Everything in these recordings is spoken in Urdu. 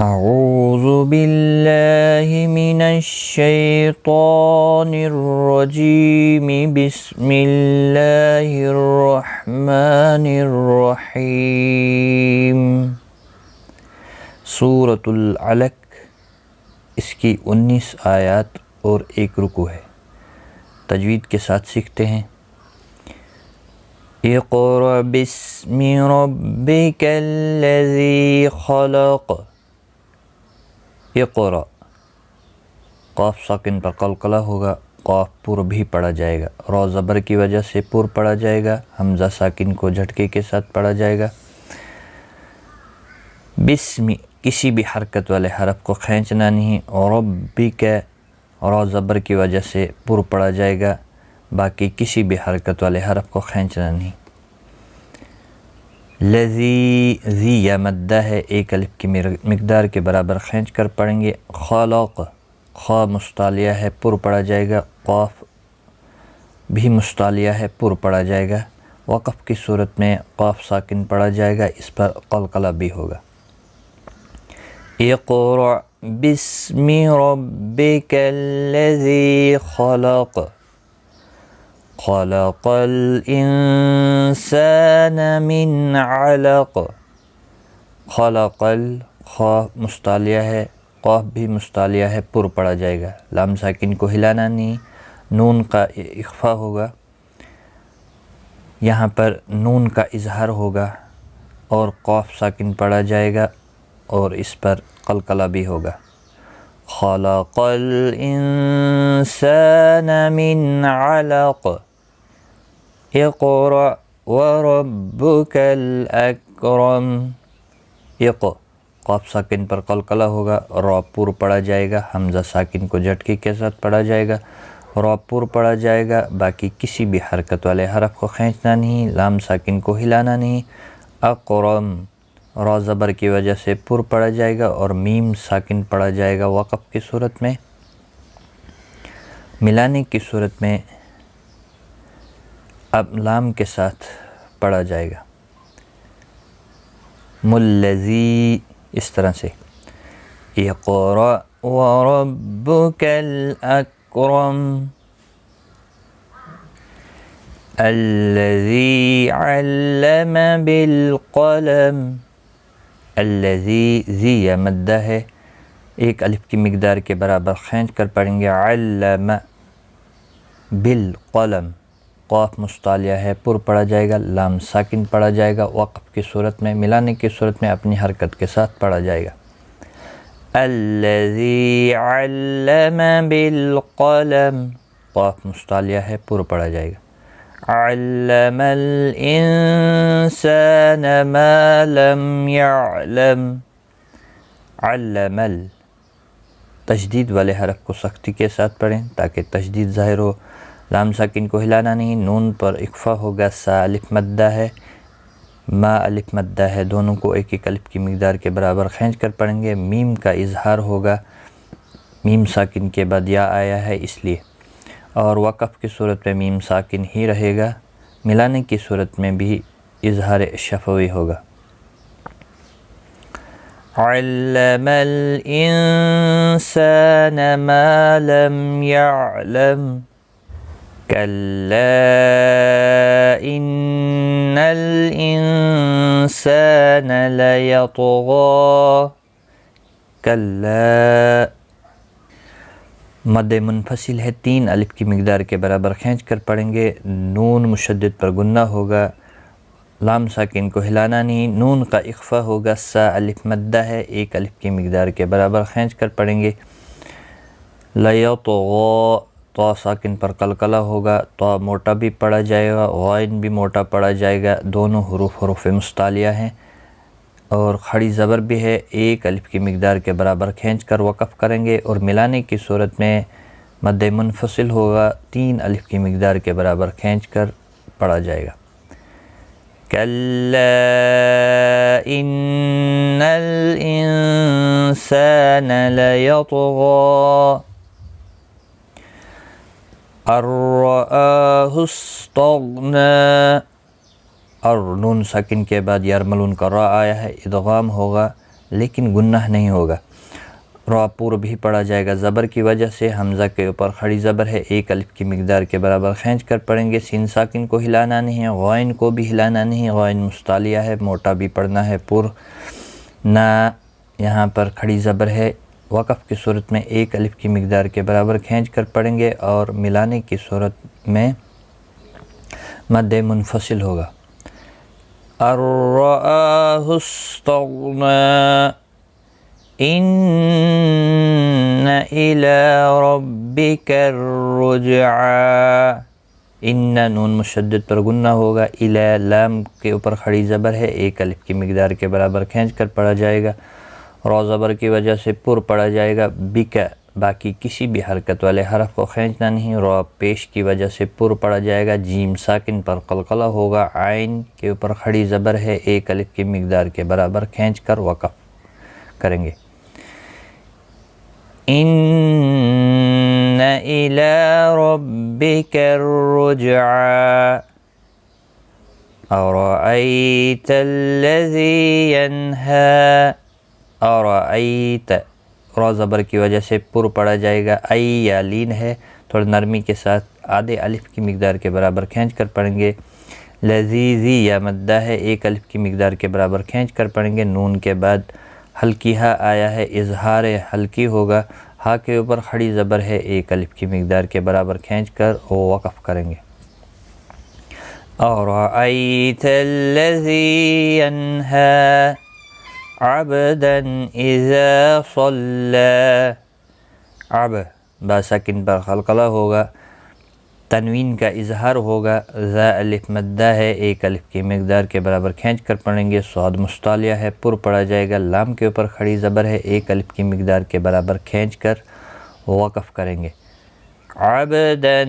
اعوذ باللہ من الشیطان الرجیم بسم اللہ الرحمن الرحیم۔ سورۃ العلق، اس کی 19 آیات اور 1 رکوع ہے۔ تجوید کے ساتھ سیکھتے ہیں۔ اقرأ بسم ربک الذی خلق۔ اقرأ، قاف ساکن پر قلقلہ ہوگا، قاف پر بھی پڑھا جائے گا، را زبر کی وجہ سے پر پڑھا جائے گا، حمزہ ساکن کو جھٹکے کے ساتھ پڑھا جائے گا۔ بسم، کسی بھی حرکت والے حرف کو کھینچنا نہیں، ربک، را زبر کی وجہ سے پر پڑھا جائے گا، باقی کسی بھی حرکت والے حرف کو کھینچنا نہیں۔ لذی، ذی یا مدہ ہے، 1 الف کی مقدار کے برابر کھینچ کر پڑھیں گے۔ خلق، خا مستعلیہ ہے، پر پڑھا جائے گا، قاف بھی مستعلیہ ہے، پر پڑھا جائے گا۔ وقف کی صورت میں قاف ساکن پڑھا جائے گا، اس پر قلقلہ بھی ہوگا۔ اقرأ بسم ربک الذی خلق، خلق الانسان من علق۔ خلق، خا مستعلیہ ہے، قاف بھی مستعلیہ ہے، پر پڑھا جائے گا، لام ساکن کو ہلانا نہیں، نون کا اخفا ہوگا، یہاں پر نون کا اظہار ہوگا اور قاف ساکن پڑھا جائے گا اور اس پر قلقلہ بھی ہوگا۔ خلق الانسان من علق، اقرأ وربک الاکرم۔ قاف ساکن پر قلقلہ ہوگا، را پر پڑھا جائے گا، حمزہ ساکن کو جھٹکے کے ساتھ پڑھا جائے گا، را پر پڑھا جائے گا، باقی کسی بھی حرکت والے حرف کو کھینچنا نہیں، لام ساکن کو ہلانا نہیں۔ اکرم، را زبر کی وجہ سے پر پڑھا جائے گا اور میم ساکن پڑھا جائے گا وقف کی صورت میں۔ ملانے کی صورت میں اب لام کے ساتھ پڑھا جائے گا، ملذی، اس طرح سے۔ اقرأ وربک الاکرم الذی علم بالقلم۔ الذی، ذی یا مدہ ہے، 1 الف کی مقدار کے برابر کھینچ کر پڑھیں گے۔ علم بالقلم، قاف مستعلیہ ہے، پر پڑھا جائے گا، لام ساکن پڑھا جائے گا وقف کی صورت میں۔ ملانے کی صورت میں اپنی حرکت کے ساتھ پڑھا جائے گا۔ الذی علم بالقلم، قاف مستعلیہ ہے، پر پڑھا جائے گا۔ علم الانسان ما لم يعلم۔ علم، تشدید والے حرف کو سختی کے ساتھ پڑھیں تاکہ تشدید ظاہر ہو، لام ساکن کو ہلانا نہیں، نون پر اکفا ہوگا، سا الف مدہ ہے، ما الف مدہ ہے، دونوں کو 1 الف کی مقدار کے برابر کھینچ کر پڑھیں گے۔ میم کا اظہار ہوگا، میم ساکن کے بعد یا آیا ہے اس لیے، اور وقف کی صورت میں میم ساکن ہی رہے گا۔ ملانے کی صورت میں بھی اظہار شفوی ہوگا۔ علم الانسان ما لم يعلم کلا ان الانسان لیطغی۔ کلا، مد منفصل ہے، 3 الف کی مقدار کے برابر کھینچ کر پڑھیں گے، نون مشدد پر گنہ ہوگا، لام ساکن کو ہلانا نہیں، نون کا اخفا ہوگا، سا الف مدہ ہے، 1 الف کی مقدار کے برابر کھینچ کر پڑھیں گے۔ لیطغی، طا ساکن پر قلقلہ ہوگا، طا موٹا بھی پڑھا جائے گا، غائن بھی موٹا پڑھا جائے گا، دونوں حروف مستعلیہ ہیں اور کھڑی زبر بھی ہے، 1 الف کی مقدار کے برابر کھینچ کر وقف کریں گے، اور ملانے کی صورت میں مد منفصل ہوگا، 3 الف کی مقدار کے برابر کھینچ کر پڑھا جائے گا۔ کلا ان الانسان لیطغی ان رآہ استغنی۔ اور نون ساکن کے بعد یرملون کا را آیا ہے، ادغام ہوگا، لیکن گناہ نہیں ہوگا۔ را پور بھی پڑھا جائے گا، زبر کی وجہ سے حمزہ کے اوپر کھڑی زبر ہے، ایک الف کی مقدار کے برابر کھینچ کر پڑھیں گے۔ سین ساکن کو ہلانا نہیں ہے، غائن کو بھی ہلانا نہیں ہے، غائن مستعلیہ ہے، موٹا بھی پڑھنا ہے پر، نہ یہاں پر کھڑی زبر ہے۔ وقف کی صورت میں ایک الف کی مقدار کے برابر کھینچ کر پڑھیں گے، اور ملانے کی صورت میں مد منفصل ہوگا۔ الرآہ استغنى ان الى ربك الرجعى، ان نون مشدد پر گنہ ہوگا، الی لام کے اوپر کھڑی زبر ہے، ایک الف کی مقدار کے برابر کھینچ کر پڑھا جائے گا۔ را زبر کی وجہ سے پر پڑھا جائے گا، بک، باقی کسی بھی حرکت والے حرف کو کھینچنا نہیں۔ را پیش کی وجہ سے پر پڑھا جائے گا، جیم ساکن پر قلقلہ ہوگا، عین کے اوپر کھڑی زبر ہے، ایک الف کی مقدار کے برابر کھینچ کر وقف کریں گے۔ ان الى ربك الرجعى اورأيت الذي ينهى، اورأيت را زبر کی وجہ سے پر پڑھا جائے گا، ای یا لین ہے، تھوڑا نرمی کے ساتھ آدھے الف کی مقدار کے برابر کھینچ کر پڑھیں گے۔ لذیذی یا مدہ ہے، ایک الف کی مقدار کے برابر کھینچ کر پڑھیں گے۔ نون کے بعد ہلکی ہا آیا ہے، اظہار ہلکی ہوگا، ہا کے اوپر کھڑی زبر ہے، ایک الف کی مقدار کے برابر کھینچ کر وقف کریں گے۔ اورأیت الذی ینہی عبدا اذا صلی، عب با ساکن پر قلقلہ ہوگا، تنوین کا اظہار ہوگا، ذا الف مدہ ہے، ایک الف کی مقدار کے برابر کھینچ کر پڑھیں گے۔ صاد مستعلیہ ہے، پر پڑھا جائے گا، لام کے اوپر کھڑی زبر ہے، ایک الف کی مقدار کے برابر کھینچ کر وقف کریں گے۔ عبدا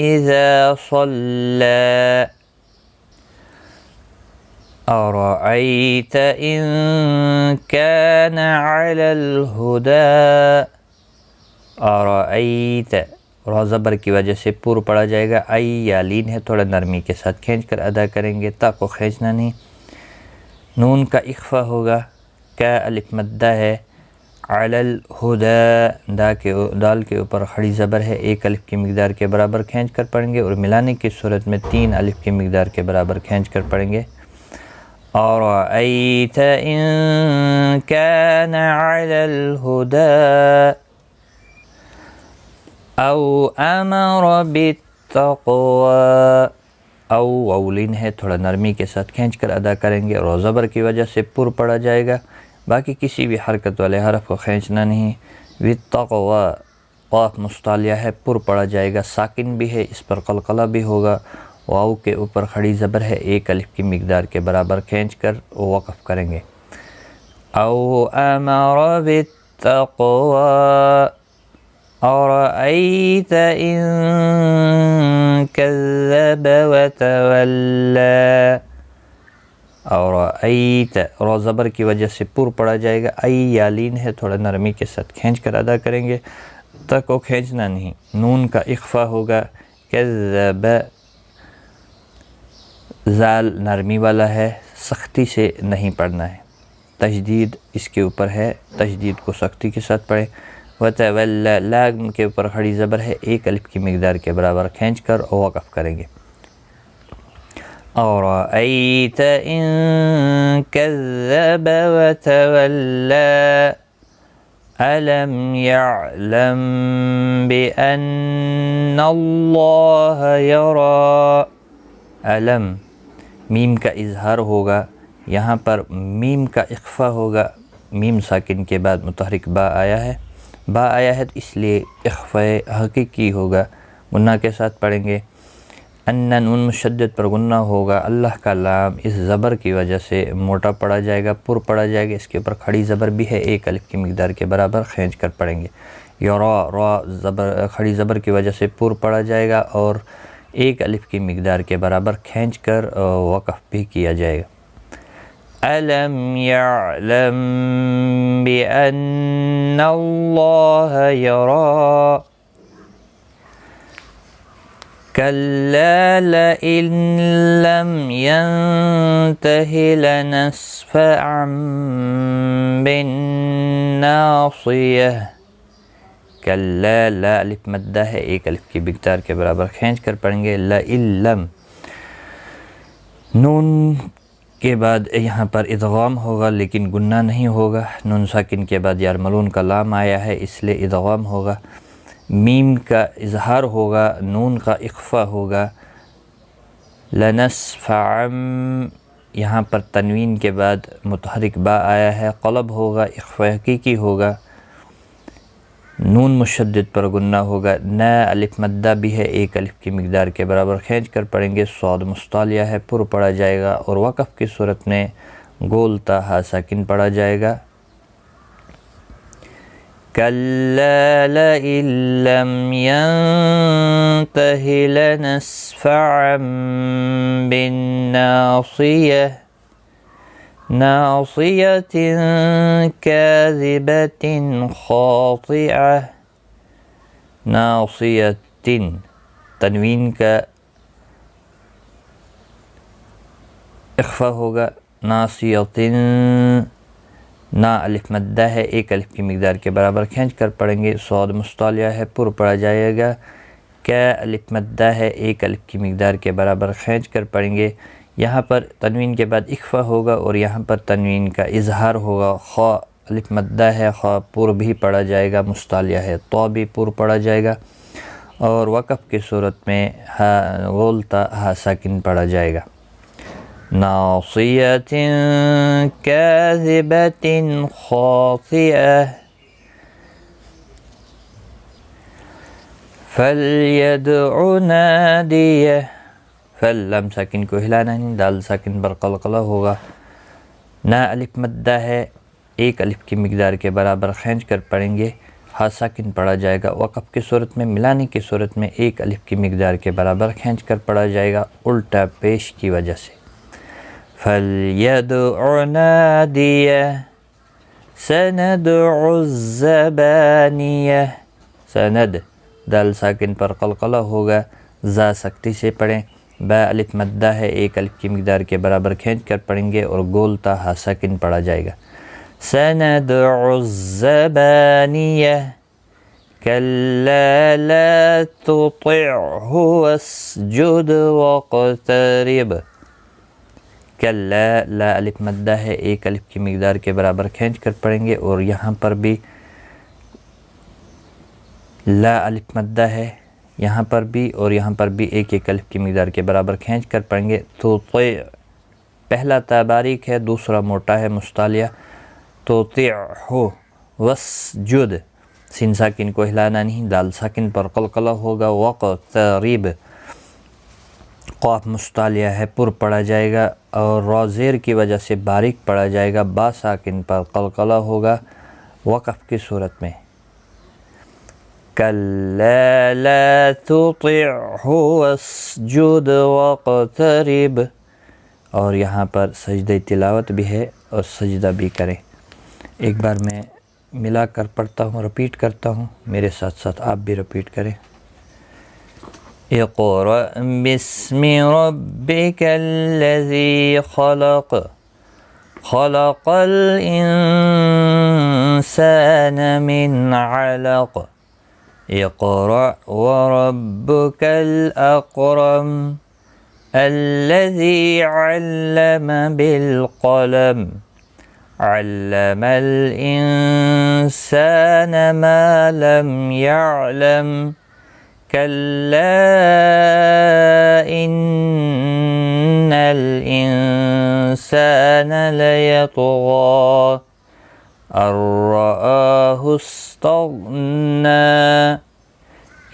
اذا صلی اورأیت ان کان علی الہدی، اورأیت را زبر کی وجہ سے پر پڑھا جائے گا، ای یا لین ہے، تھوڑا نرمی کے ساتھ کھینچ کر ادا کریں گے، تا کو کھینچنا نہیں۔ نون کا اخفا ہوگا، کا الف مدہ ہے، علی الہدی دال کے اوپر کھڑی زبر ہے، ایک الف کی مقدار کے برابر کھینچ کر پڑھیں گے، اور ملانے کی صورت میں تین الف کی مقدار کے برابر کھینچ کر پڑھیں گے۔ اورأیت ان کان علی الہدی او امر بالتقوی، او واولین ہے، تھوڑا نرمی کے ساتھ کھینچ کر ادا کریں گے، اور زبر کی وجہ سے پر پڑھا جائے گا، باقی کسی بھی حرکت والے حرف کو کھینچنا نہیں۔ بالتقوی قاف مستعلیہ ہے، پر پڑھا جائے گا، ساکن بھی ہے، اس پر قلقلہ بھی ہوگا، واو کے اوپر کھڑی زبر ہے، ایک الف کی مقدار کے برابر کھینچ کر وقف کریں گے۔ او امر بالتقوی اورأیت ان کذب وتولی، اورأیت را زبر کی وجہ سے پر پڑھا جائے گا، ای یا لین ہے، تھوڑا نرمی کے ساتھ کھینچ کر ادا کریں گے، تک کو کھینچنا نہیں۔ نون کا اخفا ہوگا، کذب زال نرمی والا ہے، سختی سے نہیں پڑھنا ہے، تشدید اس کے اوپر ہے، تشدید کو سختی کے ساتھ پڑھیں۔ وتولی لام کے اوپر کھڑی زبر ہے، ایک الف کی مقدار کے برابر کھینچ کر وقف کریں گے۔ اورأیت ان کذب وتولی الم یعلم بأن اللہ یری، الم میم کا اظہار ہوگا، یہاں پر میم کا اخفا ہوگا، میم ساکن کے بعد متحرک با آیا ہے، با آیا ہے تو اس لیے اخفا حقیقی ہوگا، غنہ کے ساتھ پڑھیں گے۔ ان نون مشدد پر غنہ ہوگا، اللہ کا لام اس زبر کی وجہ سے موٹا پڑھا جائے گا، پر پڑھا جائے گا، اس کے اوپر کھڑی زبر بھی ہے، ایک الف کی مقدار کے برابر کھینچ کر پڑھیں گے۔ یرا را زبر کھڑی زبر کی وجہ سے پر پڑھا جائے گا، اور ایک الف کی مقدار کے برابر کھینچ کر وقف بھی کیا جائے گا۔ الم یعلم بأن اللہ یری، كلا لئن لم ينته لنسفعا بالناصية. کلا، لا الف مدہ ہے، ایک الف کی مقدار کے برابر کھینچ کر پڑھیں گے. لئن لم، نون کے بعد یہاں پر ادغام ہوگا لیکن گنہ نہیں ہوگا. نون ساکن کے بعد یارملون کا لام آیا ہے اس لیے ادغام ہوگا. میم کا اظہار ہوگا، نون کا اخفا ہوگا. لنسفعا، یہاں پر تنوین کے بعد متحرک با آیا ہے، قلب ہوگا، اخفا حقیقی ہوگا. نون مشدد پر گنہ ہوگا. نا الف مدہ بھی ہے، ایک الف کی مقدار کے برابر کھینچ کر پڑھیں گے. صاد مستعلیہ ہے، پر پڑھا جائے گا اور وقف کی صورت میں گول تا ہا ساکن پڑھا جائے گا. كلا لئن لم ينته لنسفعا بالناصية. ناصية كاذبة خاطئة. ناصية، تنوین کا اخفا ہوگا. ناصیۃ، نا الف مدہ ہے، ایک الف کی مقدار کے برابر کھینچ کر پڑھیں گے. صاد مستعلیہ ہے، پر پڑھا جائے گا. کا الف مدہ ہے، ایک الف کی مقدار کے برابر کھینچ کر پڑھیں گے. یہاں پر تنوین کے بعد اخفا ہوگا اور یہاں پر تنوین کا اظہار ہوگا. خا الف مدہ ہے، خا پر بھی پڑھا جائے گا، مستعلیہ ہے، تو بھی پر پڑھا جائے گا اور وقف کی صورت میں ہا غول تا ہا ساکن پڑھا جائے گا. ناصية كاذبة خاطئة. فليدع ناديه. فل لام ساکن کو ہلانا نہیں، دال ساکن پر قلقلہ ہوگا. نا الف مدہ ہے، ایک الف کی مقدار کے برابر کھینچ کر پڑھیں گے. ہا ساکن پڑھا جائے گا. وقف کی صورت میں، ملانے کی صورت میں ایک الف کی مقدار کے برابر کھینچ کر پڑھا جائے گا، الٹا پیش کی وجہ سے. فَلْيَدْعُ نَادِيَهُ. سَنَدْعُ الزَّبَانِيَةَ. سند، دال ساکن پر قلقلہ ہوگا، زا سکتی سے پڑھیں. با الف مدہ ہے، ایک الف کی مقدار کے برابر کھینچ کر پڑھیں گے اور گول تا ہا ساکن پڑھا جائے گا. سَنَدْعُ الزَّبَانِيَةَ. كَلَّا لَا تُطِعْهُ وَاسْجُدْ وَاقْتَرِب. کلا، لا الف مدہ ہے، ایک الف کی مقدار کے برابر کھینچ کر پڑھیں گے اور یہاں پر بھی لا الف مدہ ہے، یہاں پر بھی اور یہاں پر بھی ایک ایک الف کی مقدار کے برابر کھینچ کر پڑھیں گے. تو پہلا تا باریک ہے، دوسرا موٹا ہے، مستعلیہ. تو ہو وسجد، سین ساکن کو ہلانا نہیں، دال ساکن پر قلقلہ ہوگا. وقترب، قاف مستعلیہ ہے، پر پڑھا جائے گا اور را زیر کی وجہ سے باریک پڑھا جائے گا. با ساکن پر قلقلہ ہوگا وقف کی صورت میں. کلا لا تطعه واسجد واقترب. اور یہاں پر سجدہ تلاوت بھی ہے اور سجدہ بھی کریں. ایک بار میں ملا کر پڑھتا ہوں، رپیٹ کرتا ہوں، میرے ساتھ ساتھ آپ بھی رپیٹ کریں. اقرأ باسم ربك الذي خلق. خلق الإنسان من علق. اقرأ وربك الأكرم الذي علم بالقلم. علم الإنسان ما لم يعلم. كلا إن الإنسان ليطغى أن رآه استغنى.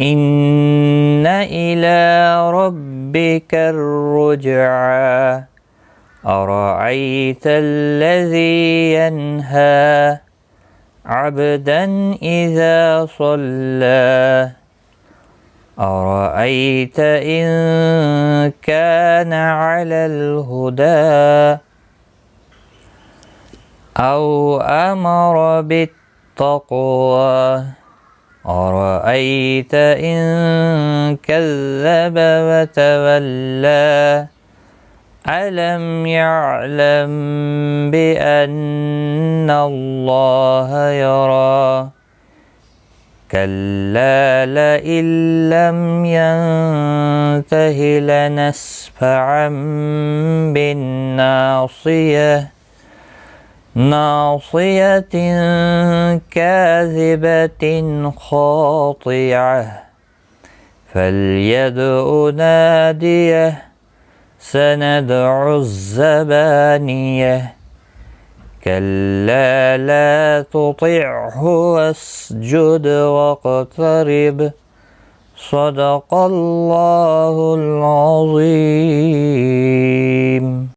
إن إلى ربك الرجعى. أرأيت الذي ينهى عبدا إذا صلى. أرأيت إن كان على الهدى أو أمر بالتقوى. أرأيت إن كذب وتولى ألم يعلم بأن الله يرى كلا لئن لم ينته لنسفعا بالناصية ناصية كاذبة خاطعة فليدع ناديه سندع الزبانية كلا لا تطعه واسجد واقترب صدق الله العظيم.